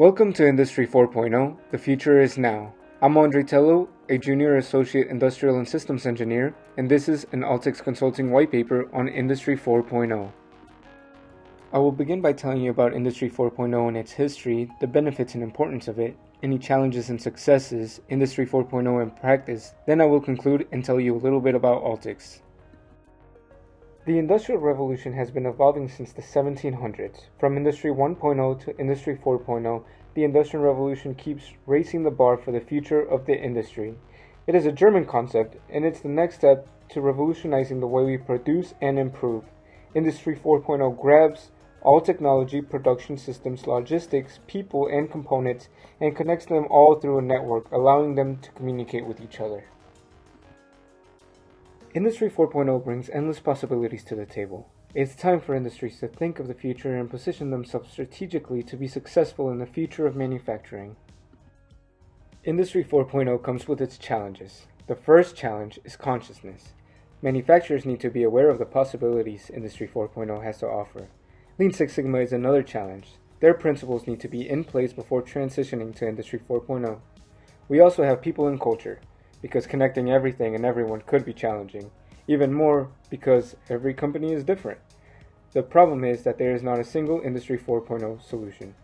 Welcome to Industry 4.0, the future is now. I'm Tello, a Junior Associate Industrial and Systems Engineer, and this is an Altix Consulting white paper on Industry 4.0. I will begin by telling you about Industry 4.0 and its history, the benefits and importance of it, any challenges and successes, Industry 4.0 in practice. Then I will conclude and tell you a little bit about Altix. The Industrial Revolution has been evolving since the 1700s. From Industry 1.0 to Industry 4.0, the Industrial Revolution keeps raising the bar for the future of the industry. It is a German concept, and it's the next step to revolutionizing the way we produce and improve. Industry 4.0 grabs all technology, production systems, logistics, people, and components, and connects them all through a network, allowing them to communicate with each other. Industry 4.0 brings endless possibilities to the table. It's time for industries to think of the future and position themselves strategically to be successful in the future of manufacturing. Industry 4.0 comes with its challenges. The first challenge is consciousness. Manufacturers need to be aware of the possibilities Industry 4.0 has to offer. Lean Six Sigma is another challenge. Their principles need to be in place before transitioning to Industry 4.0. We also have people and culture, because connecting everything and everyone could be challenging. Even more because every company is different. The problem is that there is not a single Industry 4.0 solution.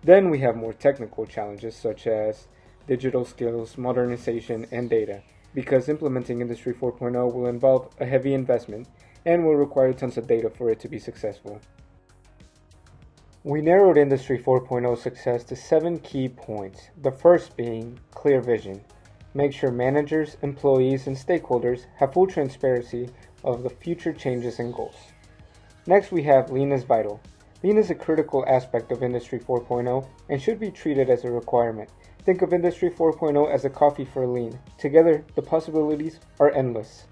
Then we have more technical challenges such as digital skills, modernization, and data, because implementing Industry 4.0 will involve a heavy investment and will require tons of data for it to be successful. We narrowed Industry 4.0 success to 7 key points, the first being clear vision. Make sure managers, employees, and stakeholders have full transparency of the future changes and goals. Next, we have Lean is vital. Lean is a critical aspect of Industry 4.0 and should be treated as a requirement. Think of Industry 4.0 as a coffee for Lean. Together, the possibilities are endless.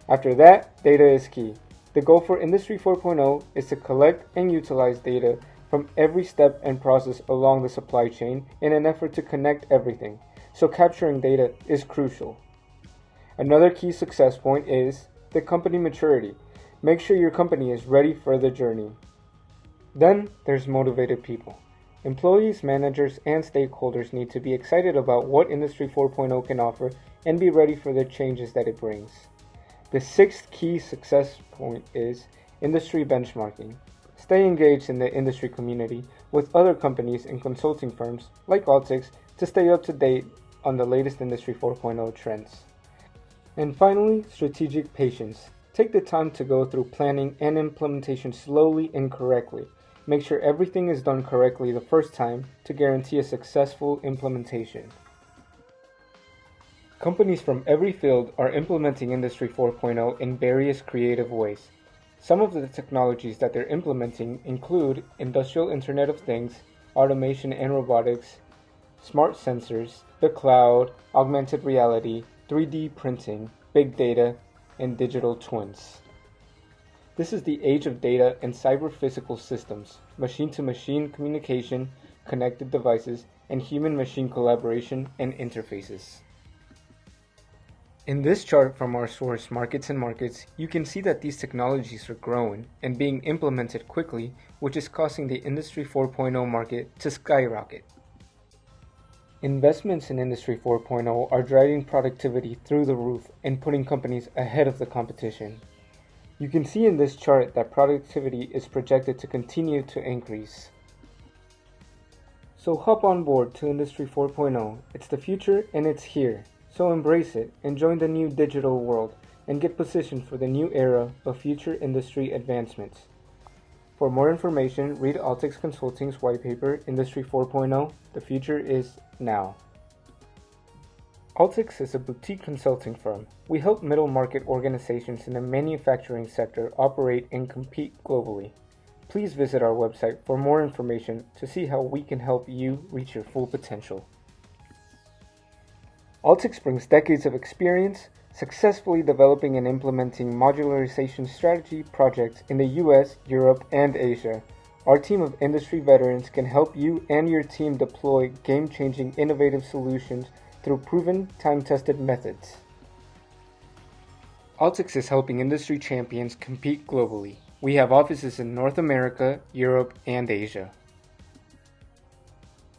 After that, data is key. The goal for Industry 4.0 is to collect and utilize data from every step and process along the supply chain in an effort to connect everything. So capturing data is crucial. Another key success point is the company maturity. Make sure your company is ready for the journey. Then there's motivated people. Employees, managers, and stakeholders need to be excited about what Industry 4.0 can offer and be ready for the changes that it brings. The sixth key success point is industry benchmarking. Stay engaged in the industry community with other companies and consulting firms like Altix to stay up to date on the latest Industry 4.0 trends. And finally, strategic patience. Take the time to go through planning and implementation slowly and correctly. Make sure everything is done correctly the first time to guarantee a successful implementation. Companies from every field are implementing Industry 4.0 in various creative ways. Some of the technologies that they're implementing include Industrial Internet of Things, automation and robotics, smart sensors, the cloud, augmented reality, 3D printing, big data, and digital twins. This is the age of data and cyber-physical systems, machine-to-machine communication, connected devices, and human-machine collaboration and interfaces. In this chart from our source, Markets and Markets, you can see that these technologies are growing and being implemented quickly, which is causing the Industry 4.0 market to skyrocket. Investments in Industry 4.0 are driving productivity through the roof and putting companies ahead of the competition. You can see in this chart that productivity is projected to continue to increase. So hop on board to Industry 4.0. It's the future and it's here. So embrace it and join the new digital world and get positioned for the new era of future industry advancements. For more information, read Altix Consulting's white paper, Industry 4.0, The Future is Now. Altix is a boutique consulting firm. We help middle market organizations in the manufacturing sector operate and compete globally. Please visit our website for more information to see how we can help you reach your full potential. Altix brings decades of experience successfully developing and implementing modularization strategy projects in the US, Europe, and Asia. Our team of industry veterans can help you and your team deploy game-changing innovative solutions through proven, time-tested methods. Altix is helping industry champions compete globally. We have offices in North America, Europe, and Asia.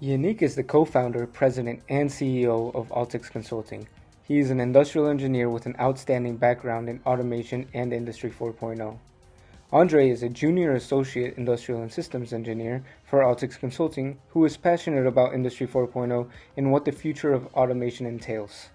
Yannick is the co-founder, president, and CEO of Altix Consulting. He is an industrial engineer with an outstanding background in automation and Industry 4.0. Andre is a junior associate industrial and systems engineer for Altix Consulting who is passionate about Industry 4.0 and what the future of automation entails.